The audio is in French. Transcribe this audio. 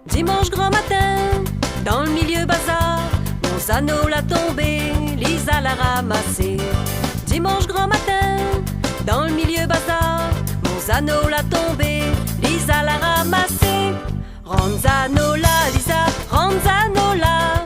Dimanche grand matin, dans le milieu bazar, Monzano l'a tombé, Lisa l'a ramassé. Dimanche grand matin, dans le milieu bazar, Monzano l'a tombé, Lisa l'a ramassé. Ronzano la Lisa, Ronzano la